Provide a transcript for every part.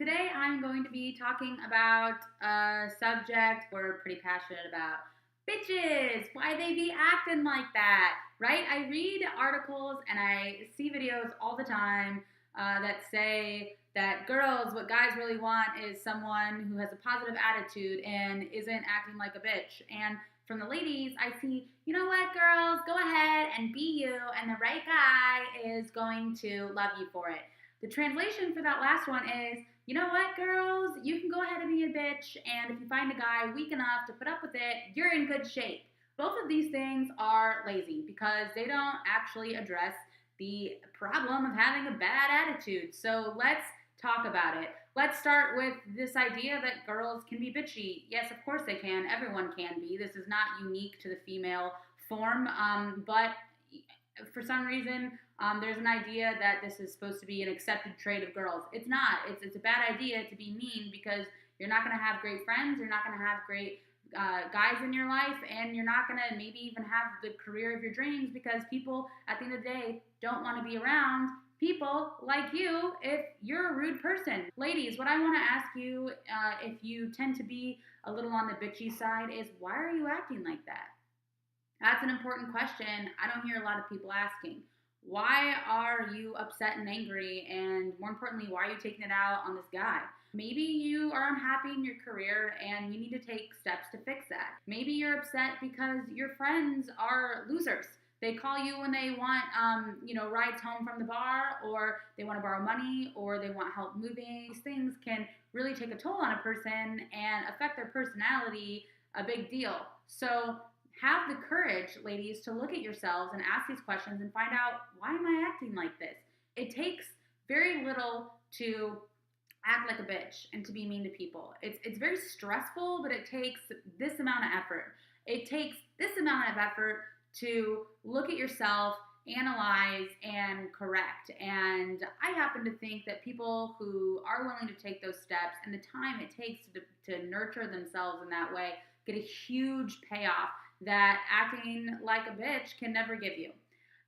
Today I'm going to be talking about a subject we're pretty passionate about. Bitches! Why they be acting like that, right? I read articles and I see videos all the time that say that girls, what guys really want is someone who has a positive attitude and isn't acting like a bitch. And from the ladies, I see, you know what, girls, go ahead and be you, and the right guy is going to love you for it. The translation for that last one is, you know what, girls, you can go ahead and be a bitch, and if you find a guy weak enough to put up with it, you're in good shape. Both of these things are lazy because they don't actually address the problem of having a bad attitude. So let's talk about it. Let's start with this idea that girls can be bitchy. Yes, of course they can. Everyone can be. This is not unique to the female form, but for some reason, there's an idea that this is supposed to be an accepted trait of girls. It's not. It's a bad idea to be mean because you're not going to have great friends. You're not going to have great guys in your life, and you're not going to maybe even have the career of your dreams because people, at the end of the day, don't want to be around people like you if you're a rude person. Ladies, what I want to ask you, if you tend to be a little on the bitchy side, is why are you acting like that? That's an important question I don't hear a lot of people asking. Why are you upset and angry? And more importantly, why are you taking it out on this guy? Maybe you are unhappy in your career and you need to take steps to fix that. Maybe you're upset because your friends are losers. They call you when they want, rides home from the bar, or they want to borrow money, or they want help moving. These things can really take a toll on a person and affect their personality a big deal. So have the courage, ladies, to look at yourselves and ask these questions and find out, why am I acting like this? It takes very little to act like a bitch and to be mean to people. It's very stressful, but it takes this amount of effort. It takes this amount of effort to look at yourself, analyze, and correct. And I happen to think that people who are willing to take those steps and the time it takes to nurture themselves in that way get a huge payoff that acting like a bitch can never give you.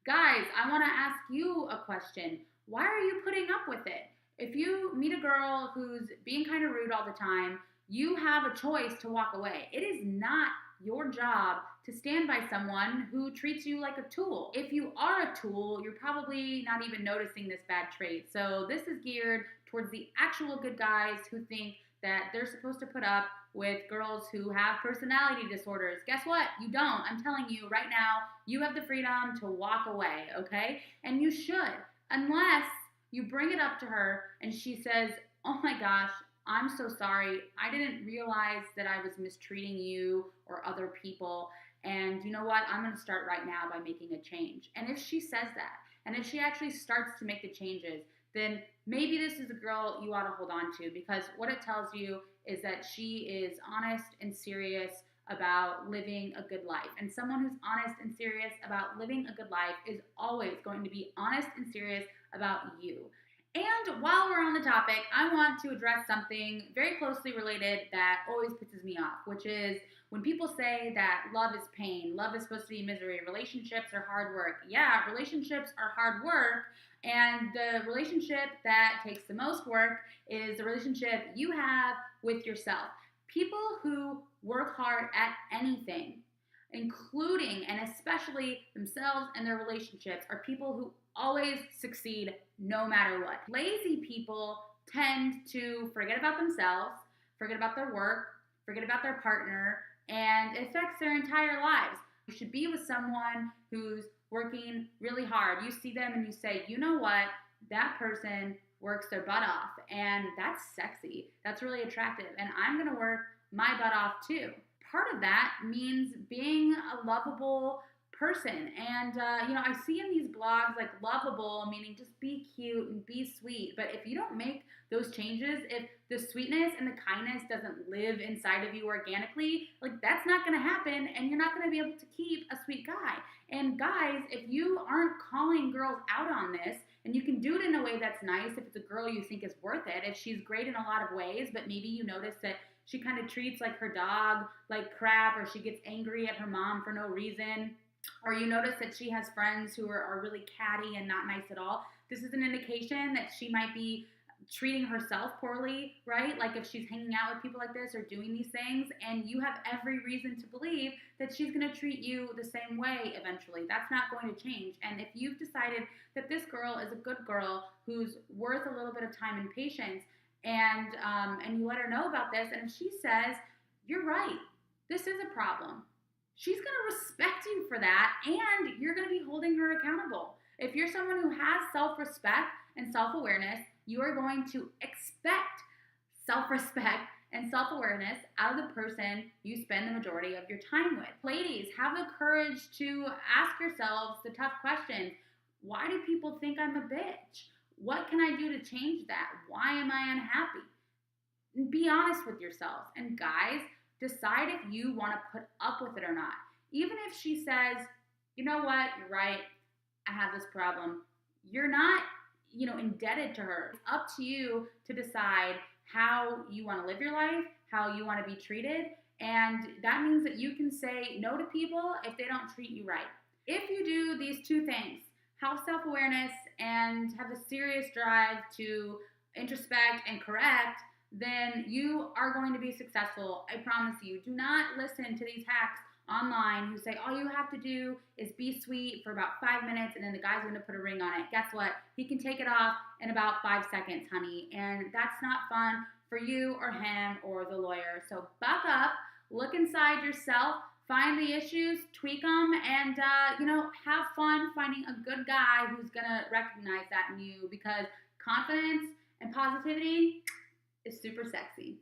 Guys, I want to ask you a question. Why are you putting up with it? If you meet a girl who's being kind of rude all the time, you have a choice to walk away. It is not your job to stand by someone who treats you like a tool. If you are a tool, you're probably not even noticing this bad trait. So this is geared towards the actual good guys who think that they're supposed to put up with girls who have personality disorders. Guess what? You don't. I'm telling you right now, you have the freedom to walk away, okay? And you should, unless you bring it up to her and she says, oh my gosh, I'm so sorry. I didn't realize that I was mistreating you or other people. And you know what? I'm going to start right now by making a change. And if she says that, and if she actually starts to make the changes, then maybe this is a girl you ought to hold on to, because what it tells you is that she is honest and serious about living a good life. And someone who's honest and serious about living a good life is always going to be honest and serious about you. And while we're on the topic, I want to address something very closely related that always pisses me off, which is when people say that love is pain, love is supposed to be misery, relationships are hard work. Yeah, relationships are hard work, and the relationship that takes the most work is the relationship you have with yourself. People who work hard at anything, including and especially themselves and their relationships, are people who always succeed no matter what. Lazy people tend to forget about themselves, forget about their work, forget about their partner, and it affects their entire lives. You should be with someone who's working really hard. You see them and you say, you know what, that person works their butt off, and that's sexy. That's really attractive, and I'm going to work my butt off too. Part of that means being a lovable person. And, I see in these blogs like lovable, meaning just be cute and be sweet. But if you don't make those changes, if the sweetness and the kindness doesn't live inside of you organically, like that's not going to happen, and you're not going to be able to keep a sweet guy. And guys, if you aren't calling girls out on this, and you can do it in a way that's nice, if it's a girl you think is worth it, if she's great in a lot of ways, but maybe you notice that she kind of treats like her dog like crap, or she gets angry at her mom for no reason, or you notice that she has friends who are really catty and not nice at all, this is an indication that she might be treating herself poorly, right? Like if she's hanging out with people like this or doing these things, and you have every reason to believe that she's going to treat you the same way eventually. That's not going to change. And if you've decided that this girl is a good girl who's worth a little bit of time and patience, and you let her know about this, and if she says, "You're right, this is a problem," she's going to respect you for that, and you're going to be holding her accountable. If you're someone who has self-respect and self-awareness, you are going to expect self-respect and self-awareness out of the person you spend the majority of your time with. Ladies, have the courage to ask yourselves the tough questions. Why do people think I'm a bitch? What can I do to change that? Why am I unhappy? Be honest with yourselves. And guys, decide if you want to put up with it or not. Even if she says, "You know what, you're right, I have this problem," you're not, indebted to her. It's up to you to decide how you want to live your life, how you want to be treated, and that means that you can say no to people if they don't treat you right. If you do these two things, have self-awareness and have a serious drive to introspect and correct, then you are going to be successful. I promise you. Do not listen to these hacks online who say all you have to do is be sweet for about 5 minutes and then the guy's going to put a ring on it. Guess what? He can take it off in about 5 seconds, honey. And that's not fun for you or him or the lawyer. So buck up, look inside yourself, find the issues, tweak them, and, have fun finding a good guy who's going to recognize that in you, because confidence and positivity is super sexy.